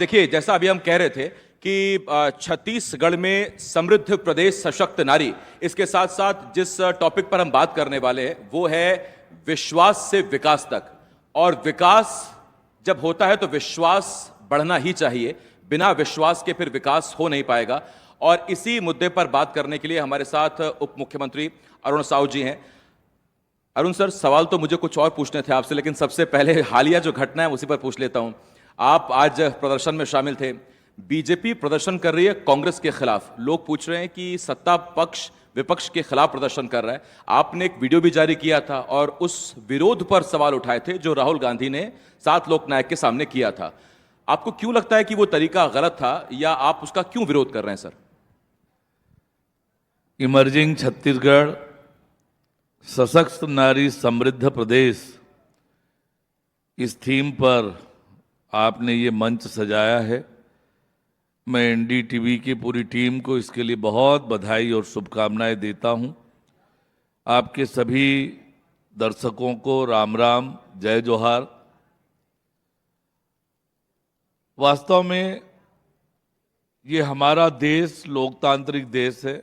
देखिए, जैसा अभी हम कह रहे थे कि छत्तीसगढ़ में समृद्ध प्रदेश सशक्त नारी, इसके साथ साथ जिस टॉपिक पर हम बात करने वाले हैं वो है विश्वास से विकास तक। और विकास जब होता है तो विश्वास बढ़ना ही चाहिए, बिना विश्वास के फिर विकास हो नहीं पाएगा। और इसी मुद्दे पर बात करने के लिए हमारे साथ उप मुख्यमंत्री अरुण साहू जी हैं। अरुण सर, सवाल तो मुझे कुछ और पूछने थे आपसे, लेकिन सबसे पहले हालिया जो घटना है उसी पर पूछ लेता हूं। आप आज प्रदर्शन में शामिल थे, बीजेपी प्रदर्शन कर रही है कांग्रेस के खिलाफ। लोग पूछ रहे हैं कि सत्ता पक्ष विपक्ष के खिलाफ प्रदर्शन कर रहा है। आपने एक वीडियो भी जारी किया था और उस विरोध पर सवाल उठाए थे जो राहुल गांधी ने 7 लोकनायक के सामने किया था। आपको क्यों लगता है कि वो तरीका गलत था, या आप उसका क्यों विरोध कर रहे हैं सर? इमर्जिंग छत्तीसगढ़, सशक्त नारी समृद्ध प्रदेश, इस थीम पर आपने ये मंच सजाया है। मैं एनडीटीवी की पूरी टीम को इसके लिए बहुत बधाई और शुभकामनाएं देता हूं। आपके सभी दर्शकों को राम राम, जय जोहार। वास्तव में ये हमारा देश लोकतांत्रिक देश है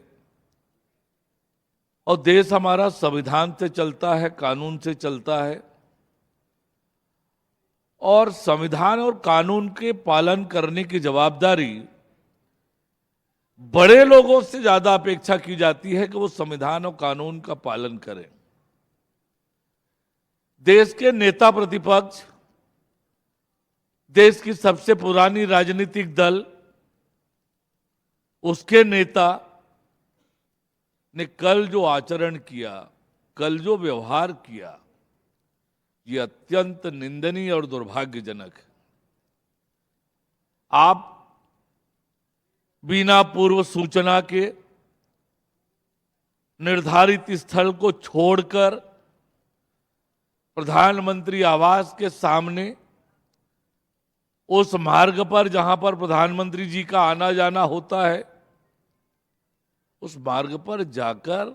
और देश हमारा संविधान से चलता है, कानून से चलता है, और संविधान और कानून के पालन करने की जवाबदारी बड़े लोगों से ज्यादा अपेक्षा की जाती है कि वो संविधान और कानून का पालन करें। देश के नेता प्रतिपक्ष, देश की सबसे पुरानी राजनीतिक दल, उसके नेता ने कल जो आचरण किया, कल जो व्यवहार किया, ये अत्यंत निंदनीय और दुर्भाग्यजनक है। आप बिना पूर्व सूचना के निर्धारित स्थल को छोड़कर प्रधानमंत्री आवास के सामने, उस मार्ग पर जहां पर प्रधानमंत्री जी का आना जाना होता है, उस मार्ग पर जाकर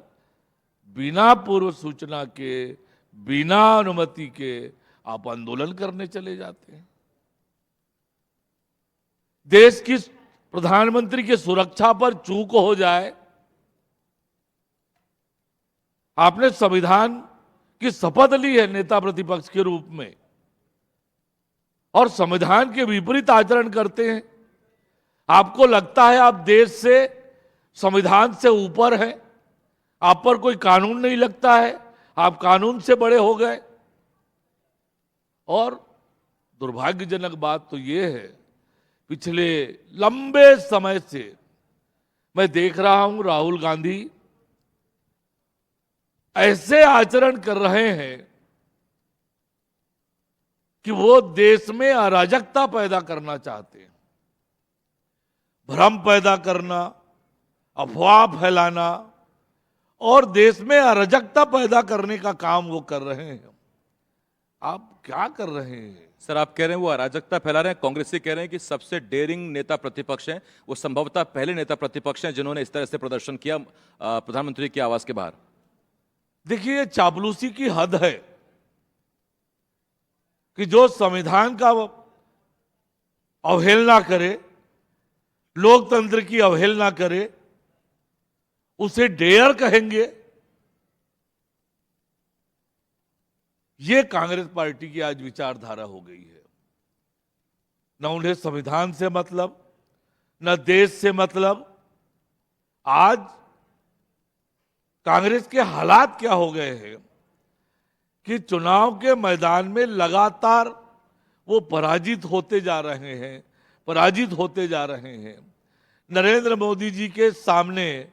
बिना पूर्व सूचना के, बिना अनुमति के आप आंदोलन करने चले जाते हैं। देश की प्रधानमंत्री की सुरक्षा पर चूक हो जाए, आपने संविधान की शपथ ली है नेता प्रतिपक्ष के रूप में, और संविधान के विपरीत आचरण करते हैं। आपको लगता है आप देश से, संविधान से ऊपर हैं, आप पर कोई कानून नहीं लगता है, आप कानून से बड़े हो गए। और दुर्भाग्यजनक बात तो यह है, पिछले लंबे समय से मैं देख रहा हूं राहुल गांधी ऐसे आचरण कर रहे हैं कि वो देश में अराजकता पैदा करना चाहते हैं, भ्रम पैदा करना, अफवाह फैलाना और देश में अराजकता पैदा करने का काम वो कर रहे हैं। आप क्या कर रहे हैं सर? आप कह रहे हैं वो अराजकता फैला रहे हैं। कांग्रेसी कह रहे हैं कि सबसे डेयरिंग नेता प्रतिपक्ष हैं, वो संभवतः पहले नेता प्रतिपक्ष हैं जिन्होंने इस तरह से प्रदर्शन किया प्रधानमंत्री के आवास के बाहर। देखिए, ये चापलूसी की हद है कि जो संविधान का अवहेलना करे, लोकतंत्र की अवहेलना करे, उसे डेयर कहेंगे। ये कांग्रेस पार्टी की आज विचारधारा हो गई है। न उन्हें संविधान से मतलब, न देश से मतलब। आज कांग्रेस के हालात क्या हो गए हैं कि चुनाव के मैदान में लगातार वो पराजित होते जा रहे हैं, पराजित होते जा रहे हैं। नरेंद्र मोदी जी के सामने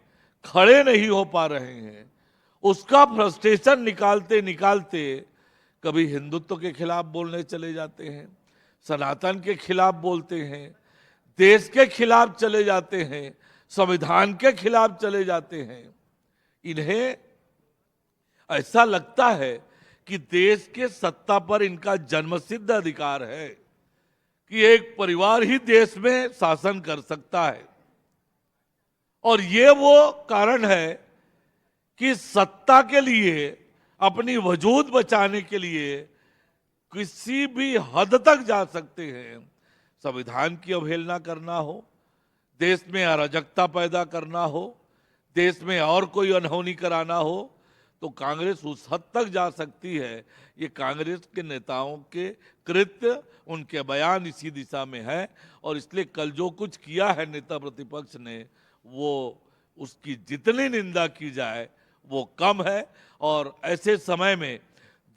खड़े नहीं हो पा रहे हैं। उसका फ्रस्ट्रेशन निकालते निकालते कभी हिंदुत्व के खिलाफ बोलने चले जाते हैं, सनातन के खिलाफ बोलते हैं, देश के खिलाफ चले जाते हैं, संविधान के खिलाफ चले जाते हैं। इन्हें ऐसा लगता है कि देश के सत्ता पर इनका जन्मसिद्ध अधिकार है कि एक परिवार ही देश में शासन कर सकता है। और ये वो कारण है कि सत्ता के लिए, अपनी वजूद बचाने के लिए किसी भी हद तक जा सकते हैं, संविधान की अवहेलना करना हो, देश में अराजकता पैदा करना हो, देश में और कोई अनहोनी कराना हो, तो कांग्रेस उस हद तक जा सकती है। ये कांग्रेस के नेताओं के कृत्य, उनके बयान इसी दिशा में है। और इसलिए कल जो कुछ किया है नेता प्रतिपक्ष ने, वो उसकी जितनी निंदा की जाए वो कम है। और ऐसे समय में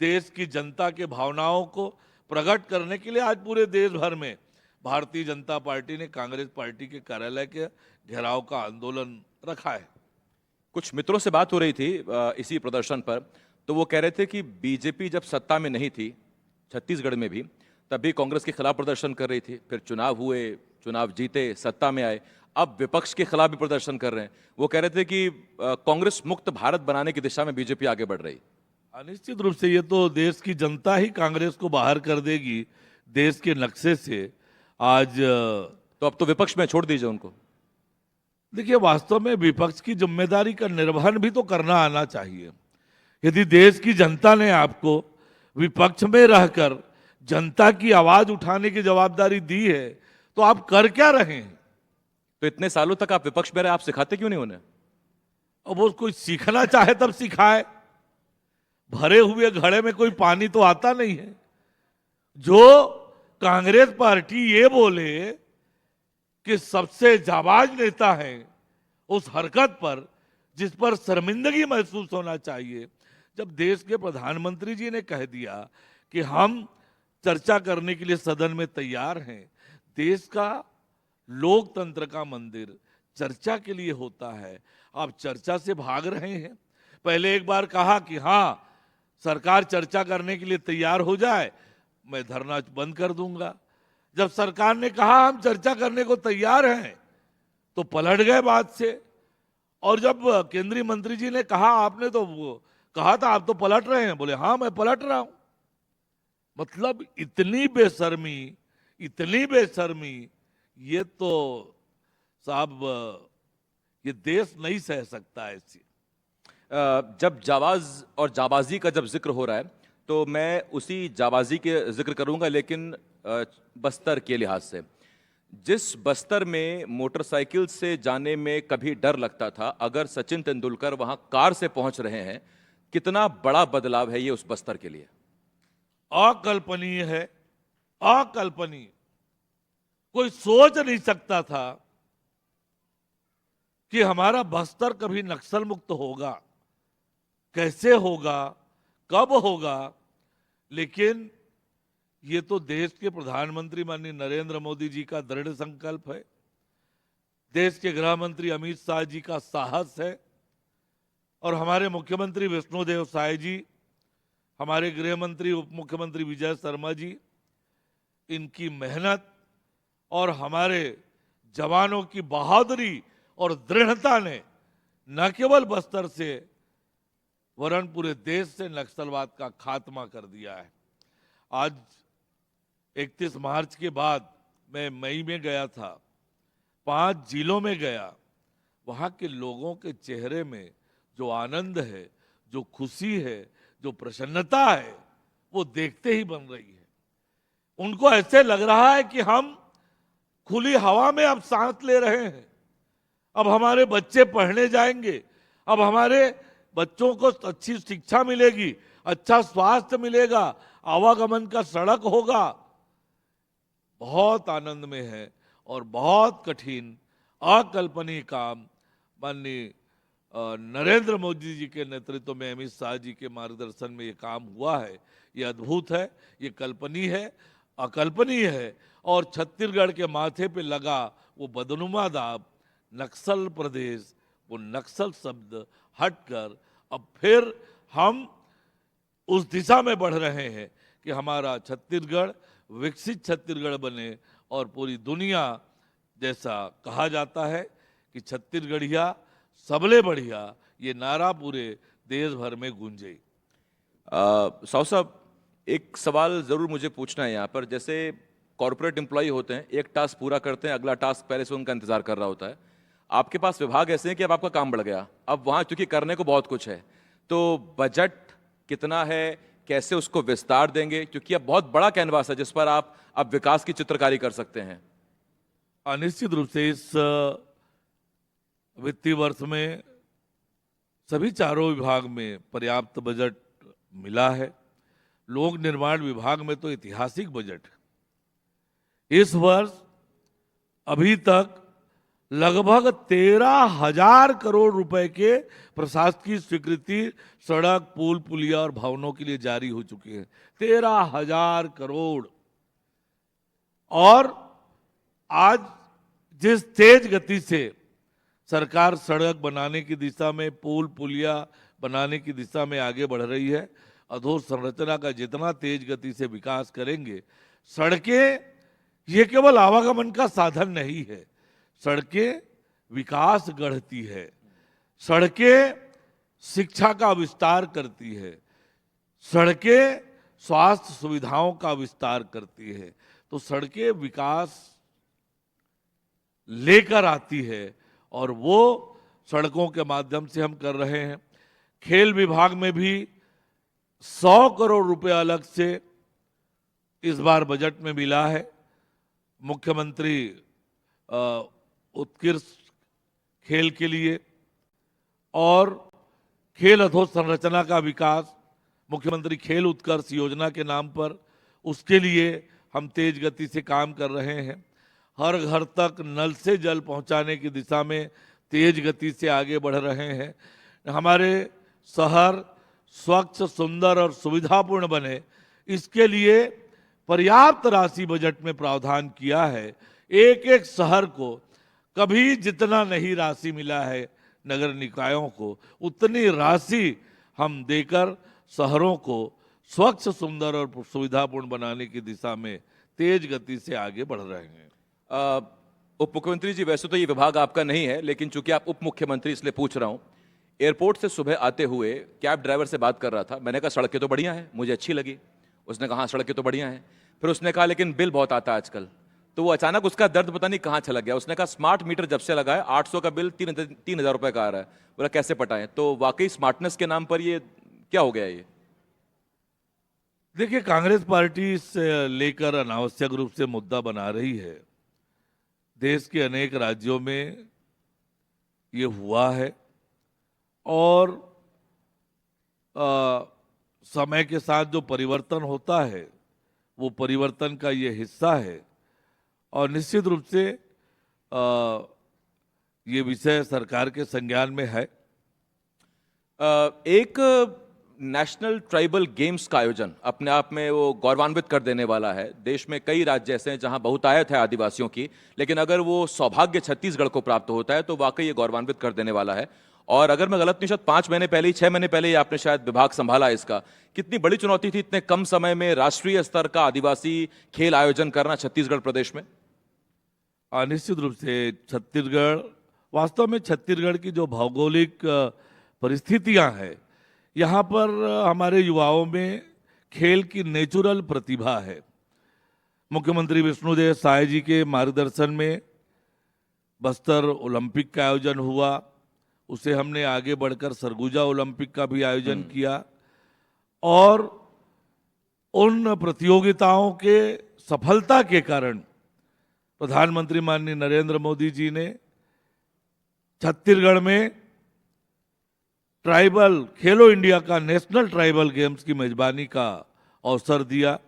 देश की जनता के भावनाओं को प्रकट करने के लिए आज पूरे देश भर में भारतीय जनता पार्टी ने कांग्रेस पार्टी के कार्यालय के घेराव का आंदोलन रखा है। कुछ मित्रों से बात हो रही थी इसी प्रदर्शन पर, तो वो कह रहे थे कि बीजेपी जब सत्ता में नहीं थी छत्तीसगढ़ में भी, तब भी कांग्रेस के खिलाफ प्रदर्शन कर रही थी, फिर चुनाव हुए, चुनाव जीते, सत्ता में आए, अब विपक्ष के खिलाफ भी प्रदर्शन कर रहे हैं। वो कह रहे थे कि कांग्रेस मुक्त भारत बनाने की दिशा में बीजेपी आगे बढ़ रही। निश्चित रूप से ये तो देश की जनता ही कांग्रेस को बाहर कर देगी देश के नक्शे से। आज तो अब तो विपक्ष में छोड़ दीजिए उनको। देखिए, वास्तव में विपक्ष की जिम्मेदारी का निर्वहन भी तो करना आना चाहिए। यदि देश की जनता ने आपको विपक्ष में रहकर जनता की आवाज उठाने की जवाबदारी दी है, तो आप कर क्या रहे हैं? तो इतने सालों तक आप विपक्ष में रहे, आप सिखाते क्यों नहीं उन्हें? अब वो कोई सीखना चाहे तब सिखाए। भरे हुए घड़े में कोई पानी तो आता नहीं है। जो कांग्रेस पार्टी ये बोले कि सबसे जाबाज नेता है, उस हरकत पर, जिस पर शर्मिंदगी महसूस होना चाहिए। जब देश के प्रधानमंत्री जी ने कह दिया कि हम चर्चा करने के लिए सदन में तैयार हैं, देश का लोकतंत्र का मंदिर चर्चा के लिए होता है, आप चर्चा से भाग रहे हैं। पहले एक बार कहा कि हाँ, सरकार चर्चा करने के लिए तैयार हो जाए, मैं धरना बंद कर दूंगा। जब सरकार ने कहा हम चर्चा करने को तैयार हैं, तो पलट गए बात से। और जब केंद्रीय मंत्री जी ने कहा आपने तो कहा था आप तो पलट रहे हैं, बोले हाँ मैं पलट रहा हूं। मतलब इतनी बेशर्मी, इतनी बेशर्मी, ये तो साहब ये देश नहीं सह सकता ऐसी। जब जाबाज और जाबाजी का जब जिक्र हो रहा है, तो मैं उसी जाबाजी के जिक्र करूंगा, लेकिन बस्तर के लिहाज से। जिस बस्तर में मोटरसाइकिल से जाने में कभी डर लगता था, अगर सचिन तेंदुलकर वहां कार से पहुंच रहे हैं, कितना बड़ा बदलाव है ये उस बस्तर के लिए। अकल्पनीय है, अकल्पनीय। कोई सोच नहीं सकता था कि हमारा बस्तर कभी नक्सल मुक्त होगा, कैसे होगा, कब होगा। लेकिन ये तो देश के प्रधानमंत्री माननीय नरेंद्र मोदी जी का दृढ़ संकल्प है, देश के गृह मंत्री अमित शाह जी का साहस है, और हमारे मुख्यमंत्री विष्णुदेव साय जी, हमारे गृह मंत्री उप मुख्यमंत्री विजय शर्मा जी, इनकी मेहनत और हमारे जवानों की बहादुरी और दृढ़ता ने न केवल बस्तर से वरन पूरे देश से नक्सलवाद का खात्मा कर दिया है। आज 31 मार्च के बाद मैं मई में गया था, 5 जिलों में गया। वहां के लोगों के चेहरे में जो आनंद है, जो खुशी है, जो प्रसन्नता है, वो देखते ही बन रही है। उनको ऐसे लग रहा है कि हम खुली हवा में अब सांस ले रहे हैं। अब हमारे बच्चे पढ़ने जाएंगे, अब हमारे बच्चों को अच्छी शिक्षा मिलेगी, अच्छा स्वास्थ्य मिलेगा, आवागमन का सड़क होगा। बहुत आनंद में है और बहुत कठिन अकल्पनीय काम माननीय नरेंद्र मोदी जी के नेतृत्व में, अमित शाह जी के मार्गदर्शन में ये काम हुआ है। ये अद्भुत है, ये कल्पनीय है, अकल्पनीय है। और छत्तीसगढ़ के माथे पे लगा वो बदनुमा दाग, नक्सल प्रदेश, वो नक्सल शब्द हटकर अब फिर हम उस दिशा में बढ़ रहे हैं कि हमारा छत्तीसगढ़ विकसित छत्तीसगढ़ बने। और पूरी दुनिया, जैसा कहा जाता है कि छत्तीसगढ़िया सबले बढ़िया, ये नारा पूरे देश भर में गूंजे। साहु साहब, एक सवाल जरूर मुझे पूछना है यहाँ पर। जैसे कॉर्पोरेट एम्प्लॉय होते हैं, एक टास्क पूरा करते हैं, अगला टास्क पहले से उनका इंतजार कर रहा होता है। आपके पास विभाग ऐसे हैं कि अब आपका काम बढ़ गया, अब वहां चूंकि करने को बहुत कुछ है, तो बजट कितना है, कैसे उसको विस्तार देंगे, क्योंकि अब बहुत बड़ा कैनवास है जिस पर आप अब विकास की चित्रकारी कर सकते हैं। निश्चित रूप से इस वित्तीय वर्ष में सभी चारों विभाग में पर्याप्त बजट मिला है। लोक निर्माण विभाग में तो ऐतिहासिक बजट है। इस वर्ष अभी तक लगभग 13,000 करोड़ रुपए के प्रशासकीय स्वीकृति सड़क, पुल, पुलिया और भवनों के लिए जारी हो चुकी है। 13,000 करोड़। और आज जिस तेज गति से सरकार सड़क बनाने की दिशा में, पुल पुलिया बनाने की दिशा में आगे बढ़ रही है, अधोसंरचना का जितना तेज गति से विकास करेंगे, सड़कें ये केवल आवागमन का साधन नहीं है, सड़कें विकास गढ़ती है, सड़कें शिक्षा का विस्तार करती है, सड़कें स्वास्थ्य सुविधाओं का विस्तार करती है। तो सड़कें विकास लेकर आती है और वो सड़कों के माध्यम से हम कर रहे हैं। खेल विभाग में भी 100 करोड़ रुपए अलग से इस बार बजट में मिला है। मुख्यमंत्री उत्कृष्ट खेल के लिए और खेल अधोसंरचना का विकास, मुख्यमंत्री खेल उत्कर्ष योजना के नाम पर, उसके लिए हम तेज गति से काम कर रहे हैं। हर घर तक नल से जल पहुंचाने की दिशा में तेज गति से आगे बढ़ रहे हैं। हमारे शहर स्वच्छ, सुंदर और सुविधापूर्ण बने, इसके लिए पर्याप्त राशि बजट में प्रावधान किया है। एक एक शहर को कभी जितना नहीं राशि मिला है नगर निकायों को, उतनी राशि हम देकर शहरों को स्वच्छ, सुंदर और सुविधापूर्ण बनाने की दिशा में तेज गति से आगे बढ़ रहे हैं। उप मुख्यमंत्री जी, वैसे तो ये विभाग आपका नहीं है, लेकिन चूंकि आप उप मुख्यमंत्री इसलिए पूछ रहा हूं। एयरपोर्ट से सुबह आते हुए कैब ड्राइवर से बात कर रहा था। मैंने कहा सड़कें तो बढ़िया हैं, मुझे अच्छी लगी। उसने कहा हाँ सड़कें तो बढ़िया हैं। फिर उसने कहा लेकिन बिल बहुत आता है आजकल। तो वो अचानक उसका दर्द पता नहीं कहाँ छलक गया। उसने कहा स्मार्ट मीटर जब से लगा है 800 का बिल 3,000 रुपए का आ रहा है। बोला कैसे पटाएं? तो वाकई स्मार्टनेस के नाम पर ये क्या हो गया? ये देखिए, कांग्रेस पार्टी इसे लेकर अनावश्यक रूप से मुद्दा बना रही है। देश के अनेक राज्यों में ये हुआ है और समय के साथ जो परिवर्तन होता है वो परिवर्तन का ये हिस्सा है और निश्चित रूप से ये विषय सरकार के संज्ञान में है। एक नेशनल ट्राइबल गेम्स का आयोजन अपने आप में वो गौरवान्वित कर देने वाला है। देश में कई राज्य ऐसे हैं जहां बहुतायत है आदिवासियों की, लेकिन अगर वो सौभाग्य छत्तीसगढ़ को प्राप्त होता है तो वाकई ये गौरवान्वित कर देने वाला है। और अगर मैं गलत नहीं, शायद 5 महीने पहले ही, 6 महीने पहले ही आपने शायद विभाग संभाला इसका। कितनी बड़ी चुनौती थी इतने कम समय में राष्ट्रीय स्तर का आदिवासी खेल आयोजन करना छत्तीसगढ़ प्रदेश में? निश्चित रूप से छत्तीसगढ़, वास्तव में छत्तीसगढ़ की जो भौगोलिक परिस्थितियां हैं, यहाँ पर हमारे युवाओं में खेल की नेचुरल प्रतिभा है। मुख्यमंत्री विष्णुदेव साय जी के मार्गदर्शन में बस्तर ओलंपिक का आयोजन हुआ, उसे हमने आगे बढ़कर सरगुजा ओलंपिक का भी आयोजन किया और उन प्रतियोगिताओं के सफलता के कारण प्रधानमंत्री माननीय नरेंद्र मोदी जी ने छत्तीसगढ़ में ट्राइबल खेलो इंडिया का नेशनल ट्राइबल गेम्स की मेजबानी का अवसर दिया।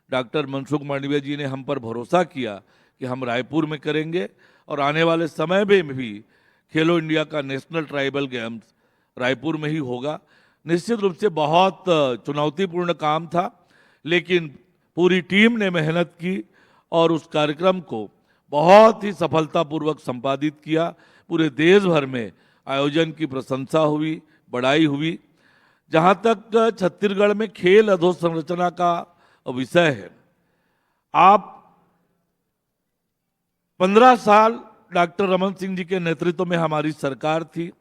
डॉक्टर मनसुख मांडविया जी ने हम पर भरोसा किया कि हम रायपुर में करेंगे और आने वाले समय में भी खेलो इंडिया का नेशनल ट्राइबल गेम्स रायपुर में ही होगा। निश्चित रूप से बहुत चुनौतीपूर्ण काम था, लेकिन पूरी टीम ने मेहनत की और उस कार्यक्रम को बहुत ही सफलतापूर्वक संपादित किया। पूरे देश भर में आयोजन की प्रशंसा हुई, बड़ाई हुई। जहां तक छत्तीसगढ़ में खेल अधोसंरचना का विषय है, आप 15 साल डॉक्टर रमन सिंह जी के नेतृत्व में हमारी सरकार थी।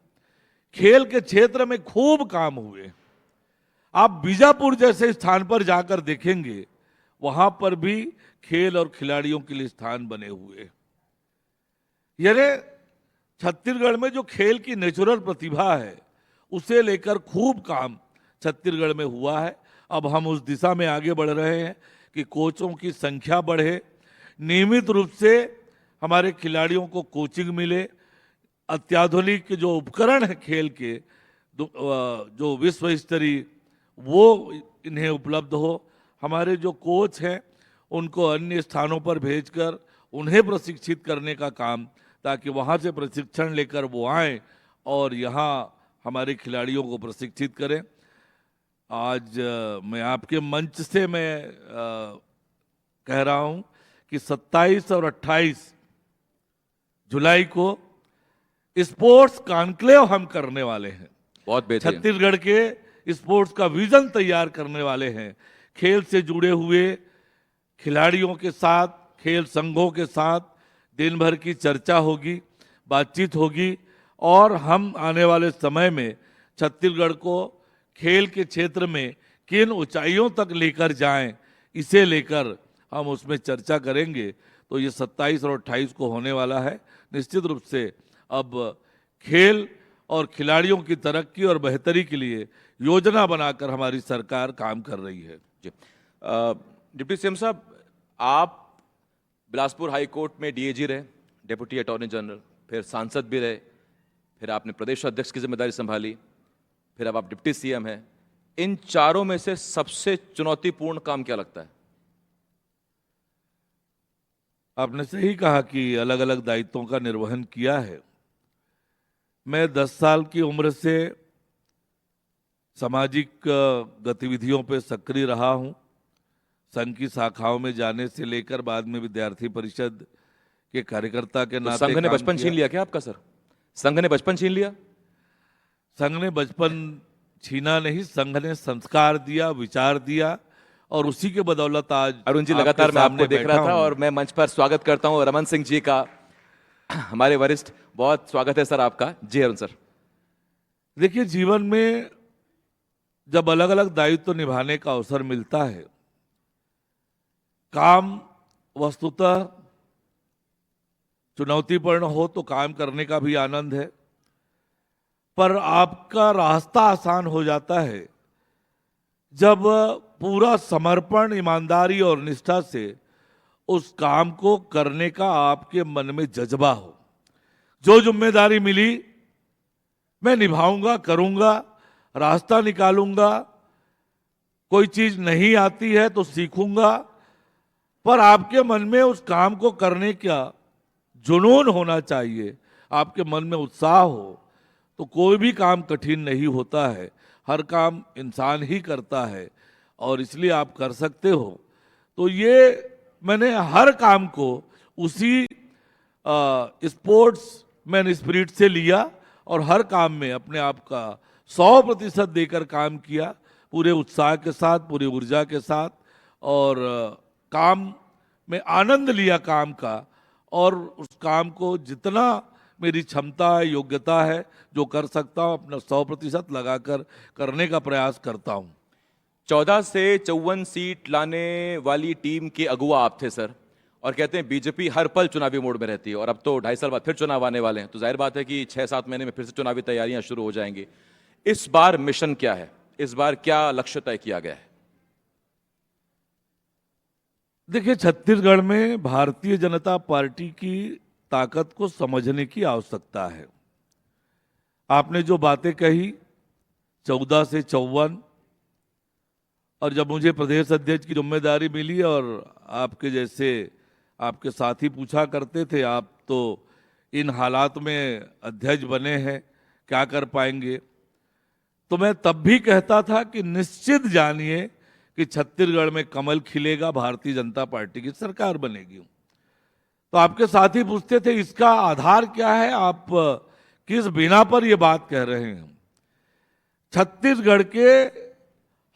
खेल के क्षेत्र में खूब काम हुए। आप बीजापुर जैसे स्थान पर जाकर देखेंगे, वहां पर भी खेल और खिलाड़ियों के लिए स्थान बने हुए। यानी छत्तीसगढ़ में जो खेल की नेचुरल प्रतिभा है, उसे लेकर खूब काम छत्तीसगढ़ में हुआ है। अब हम उस दिशा में आगे बढ़ रहे हैं कि कोचों की संख्या बढ़े, नियमित रूप से हमारे खिलाड़ियों को कोचिंग मिले, अत्याधुनिक जो उपकरण है खेल के जो विश्व स्तरीय वो इन्हें उपलब्ध हो। हमारे जो कोच हैं उनको अन्य स्थानों पर भेजकर उन्हें प्रशिक्षित करने का काम, ताकि वहाँ से प्रशिक्षण लेकर वो आएँ और यहाँ हमारे खिलाड़ियों को प्रशिक्षित करें। आज मैं आपके मंच से मैं कह रहा हूँ कि 27 और 28 जुलाई को स्पोर्ट्स कॉन्क्लेव हम करने वाले हैं। बहुत बेहतर। छत्तीसगढ़ के स्पोर्ट्स का विजन तैयार करने वाले हैं। खेल से जुड़े हुए खिलाड़ियों के साथ, खेल संघों के साथ दिन भर की चर्चा होगी, बातचीत होगी और हम आने वाले समय में छत्तीसगढ़ को खेल के क्षेत्र में किन ऊंचाइयों तक लेकर जाएं, इसे लेकर हम उसमें चर्चा करेंगे। तो ये 27 और 28 को होने वाला है। निश्चित रूप से अब खेल और खिलाड़ियों की तरक्की और बेहतरी के लिए योजना बनाकर हमारी सरकार काम कर रही है। जी डिप्टी सीएम साहब, आप बिलासपुर हाई कोर्ट में डीएजी रहे, डेप्यूटी अटॉर्नी जनरल, फिर सांसद भी रहे, फिर आपने प्रदेश अध्यक्ष की जिम्मेदारी संभाली, फिर अब आप डिप्टी सीएम हैं। इन चारों में से सबसे चुनौतीपूर्ण काम क्या लगता है? आपने सही कहा कि अलग अलग दायित्वों का निर्वहन किया है। मैं 10 साल की उम्र से सामाजिक गतिविधियों पर सक्रिय रहा हूं। संघ की शाखाओं में जाने से लेकर बाद में विद्यार्थी परिषद के कार्यकर्ता के नाते संघ ने बचपन छीन लिया क्या आपका सर? संघ ने बचपन छीन लिया? संघ ने बचपन छीना नहीं, संघ ने संस्कार दिया, विचार दिया और उसी के बदौलत आज अरुण जी लगातार मैं आपको देख रहा था और मैं मंच पर स्वागत करता हूं रमन सिंह जी का, हमारे वरिष्ठ। बहुत स्वागत है सर आपका। जी अरुण सर। देखिए, जीवन में जब अलग अलग दायित्व निभाने का अवसर मिलता है, काम वस्तुतः चुनौतीपूर्ण हो तो काम करने का भी आनंद है, पर आपका रास्ता आसान हो जाता है जब पूरा समर्पण, ईमानदारी और निष्ठा से उस काम को करने का आपके मन में जज्बा हो। जो जिम्मेदारी मिली मैं निभाऊंगा, करूंगा, रास्ता निकालूंगा। कोई चीज नहीं आती है तो सीखूंगा, पर आपके मन में उस काम को करने का जुनून होना चाहिए, आपके मन में उत्साह हो, तो कोई भी काम कठिन नहीं होता है। हर काम इंसान ही करता है और इसलिए आप कर सकते हो। तो ये मैंने हर काम को उसी स्पोर्ट्स मैन स्पिरिट से लिया और हर काम में अपने आप का 100% देकर काम किया, पूरे उत्साह के साथ, पूरी ऊर्जा के साथ, और काम में आनंद लिया काम का, और उस काम को जितना मेरी क्षमता है, योग्यता है, जो कर सकता हूँ, अपना 100% लगाकर करने का प्रयास करता हूँ। 14 से 54 सीट लाने वाली टीम के अगुवा आप थे सर, और कहते हैं बीजेपी हर पल चुनावी मोड में रहती है, और अब तो 2.5 साल बाद फिर चुनाव आने वाले हैं, तो जाहिर बात है कि 6-7 महीने में फिर से चुनावी तैयारियां शुरू हो जाएंगी। इस बार मिशन क्या है? इस बार क्या लक्ष्य तय किया गया है? देखिए, छत्तीसगढ़ में भारतीय जनता पार्टी की ताकत को समझने की आवश्यकता है। आपने जो बातें कही 14 से 54, और जब मुझे प्रदेश अध्यक्ष की जिम्मेदारी मिली और आपके जैसे आपके साथी पूछा करते थे, आप तो इन हालात में अध्यक्ष बने हैं, क्या कर पाएंगे, तो मैं तब भी कहता था कि निश्चित जानिए कि छत्तीसगढ़ में कमल खिलेगा, भारतीय जनता पार्टी की सरकार बनेगी। तो आपके साथी पूछते थे इसका आधार क्या है, आप किस बिना पर ये बात कह रहे हैं। छत्तीसगढ़ के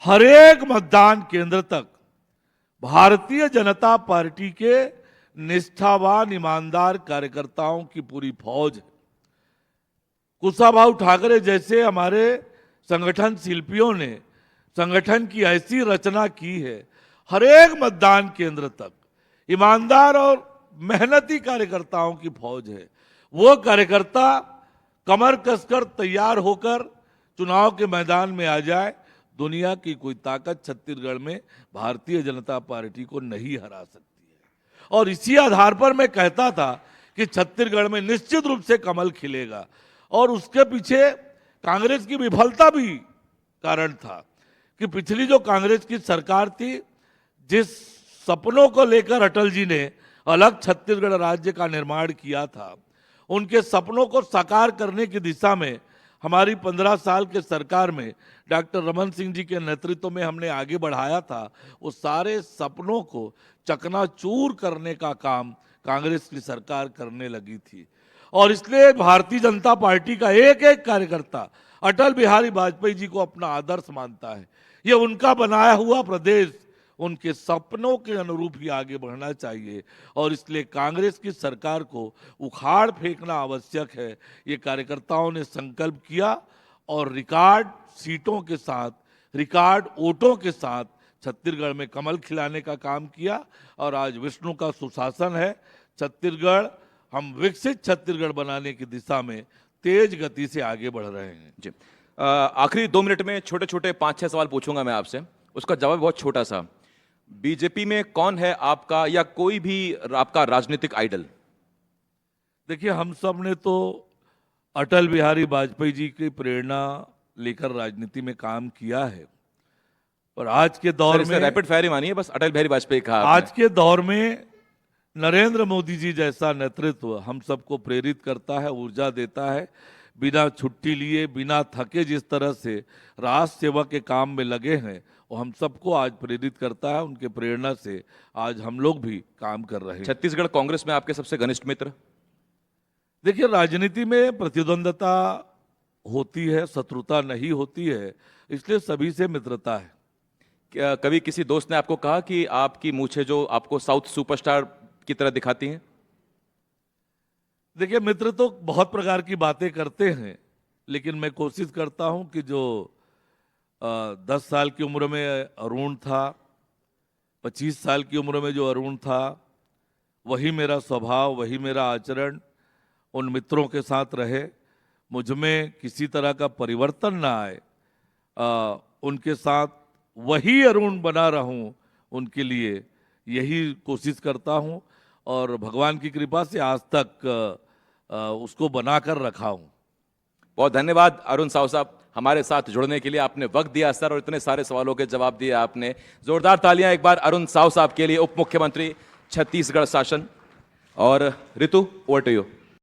हर एक मतदान केंद्र तक भारतीय जनता पार्टी के निष्ठावान, ईमानदार कार्यकर्ताओं की पूरी फौज है। कुशाभाऊ ठाकरे जैसे हमारे संगठन शिल्पियों ने संगठन की ऐसी रचना की है, हर एक मतदान केंद्र तक ईमानदार और मेहनती कार्यकर्ताओं की फौज है। वो कार्यकर्ता कमर कसकर तैयार होकर चुनाव के मैदान में आ जाए दुनिया की कोई ताकत छत्तीसगढ़ में भारतीय जनता पार्टी को नहीं हरा सकती है। और इसी आधार पर मैं कहता था कि छत्तीसगढ़ में निश्चित रूप से कमल खिलेगा, और उसके पीछे कांग्रेस की विफलता भी कारण था कि पिछली जो कांग्रेस की सरकार थी, जिस सपनों को लेकर अटल जी ने अलग छत्तीसगढ़ राज्य का निर्माण किया था, उनके सपनों को साकार करने की दिशा में हमारी 15 साल के सरकार में डॉक्टर रमन सिंह जी के नेतृत्व में हमने आगे बढ़ाया था। वो सारे सपनों को चकनाचूर करने का काम कांग्रेस की सरकार करने लगी थी, और इसलिए भारतीय जनता पार्टी का एक एक कार्यकर्ता अटल बिहारी वाजपेयी जी को अपना आदर्श मानता है। ये उनका बनाया हुआ प्रदेश उनके सपनों के अनुरूप ही आगे बढ़ना चाहिए, और इसलिए कांग्रेस की सरकार को उखाड़ फेंकना आवश्यक है। ये कार्यकर्ताओं ने संकल्प किया और रिकॉर्ड सीटों के साथ, रिकॉर्ड वोटों के साथ छत्तीसगढ़ में कमल खिलाने का काम किया, और आज विष्णु का सुशासन है। छत्तीसगढ़, हम विकसित छत्तीसगढ़ बनाने की दिशा में तेज गति से आगे बढ़ रहे हैं। जी, आखिरी 2 मिनट में छोटे छोटे 5-6 सवाल पूछूंगा मैं आपसे, उसका जवाब बहुत छोटा सा। बीजेपी में कौन है आपका या कोई भी आपका राजनीतिक आइडल? देखिए, हम सब ने तो अटल बिहारी वाजपेयी जी की प्रेरणा लेकर राजनीति में काम किया है, और आज के दौर में रैपिड फायर ही मानिए, बस अटल बिहारी वाजपेयी कहा आज के दौर में नरेंद्र मोदी जी जैसा नेतृत्व हम सबको प्रेरित करता है, ऊर्जा देता है। बिना छुट्टी लिए, बिना थके जिस तरह से राष्ट्र सेवा के काम में लगे हैं, वो हम सबको आज प्रेरित करता है। उनके प्रेरणा से आज हम लोग भी काम कर रहे हैं। छत्तीसगढ़ कांग्रेस में आपके सबसे घनिष्ठ मित्र? देखिए, राजनीति में प्रतिद्वंदता होती है, शत्रुता नहीं होती है, इसलिए सभी से मित्रता है। क्या कभी किसी दोस्त ने आपको कहा कि आपकी मूछें जो आपको साउथ सुपरस्टार की तरह दिखाती हैं? देखिए, मित्र तो बहुत प्रकार की बातें करते हैं, लेकिन मैं कोशिश करता हूं कि जो 10 साल की उम्र में अरुण था, 25 साल की उम्र में जो अरुण था, वही मेरा स्वभाव, वही मेरा आचरण उन मित्रों के साथ रहे। मुझ में किसी तरह का परिवर्तन ना आए, उनके साथ वही अरुण बना रहूं, उनके लिए यही कोशिश करता हूं, और भगवान की कृपा से आज तक उसको बनाकर रखा हूं। बहुत धन्यवाद अरुण साहू साहब, हमारे साथ जुड़ने के लिए। आपने वक्त दिया सर, और इतने सारे सवालों के जवाब दिए आपने। जोरदार तालियां एक बार अरुण साहू साहब के लिए, उप मुख्यमंत्री छत्तीसगढ़ शासन। और रितु, ओवर टू यू।